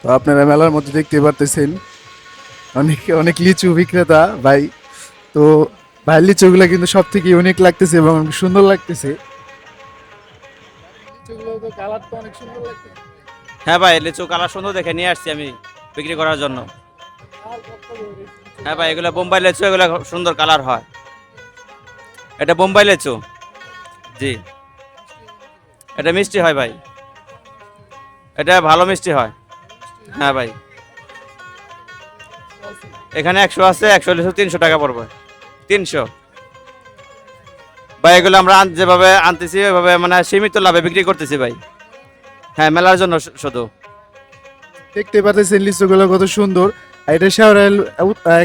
তো আপনারা মেলার মধ্যে দেখতে পারতেছেন অনেক অনেক লিচু বিক্রেতা ভাই। তো ভাই লিচুগুলো কিন্তু সব থেকে ইউনিক লাগতেছে এবং অনেক সুন্দর লাগতেছে। লিচুগুলো তো কালার তো অনেক সুন্দর লাগতেছে। হ্যাঁ ভাই, লিচু কালার সুন্দর দেখে নিয়ে আসছি আমি বিক্রি করার জন্য। আর কত করে লিচু হ্যাঁ ভাই, কালার? এগুলো বোম্বাই লিচু, এগুলো সুন্দর কালার হয়। এটা বোম্বাই লিচু। জি, এটা মিষ্টি হয় ভাই, এটা ভালো মিষ্টি হয়। হ্যাঁ ভাই, এখানে 100 আছে, 100 লিচু 300 টাকা পড়বে। 300 ভাই, এগুলো আমরা যেভাবে আনতেছি ওইভাবে মানে সীমিত লাভে বিক্রি করতেছি ভাই। হ্যাঁ, মেলার জন্য শুধু। দেখতে পাচ্ছেন লিচুগুলো কত সুন্দর। আর এটা শেওড়াইল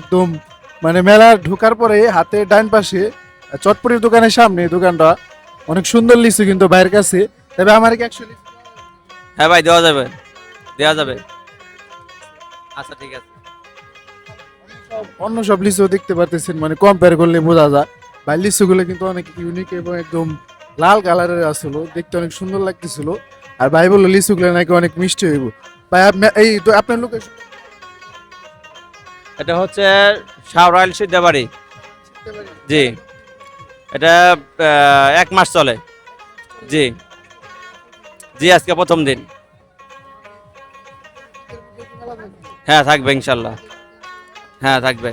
একদম মানে মেলা ঢোকার পরে হাতে ডান পাশে চটপটির দোকানের সামনে দোকানটা। অনেক সুন্দর লিচু কিন্তু বাইরের কাছে। তবে আমার কি অ্যাকচুয়ালি হ্যাঁ ভাই, দেওয়া যাবে, দেওয়া যাবে। আচ্ছা ঠিক আছে। অন্য সব লিচু দেখতে পারতেছেন মানে কম্পেয়ার করলে বোঝা যায় ভাই লিচুগুলো কিন্তু অনেক ইউনিক এবং একদম লাল কালারের আসলো, দেখতে অনেক সুন্দর লাগতেছিল। আর ভাই বললো লিচুগুলো নাকি অনেক মিষ্টি হইব। ভাই আপনি এই তো আপনার লোকেশন এটা হচ্ছে শাহরাইল সিদ্ধাবাড়ি। জি, এটা 1 মাস চলে। জি, জি, আজকে প্রথম দিন। হ্যাঁ থাকবে ইনশাল্লাহ। হ্যাঁ থাকবে।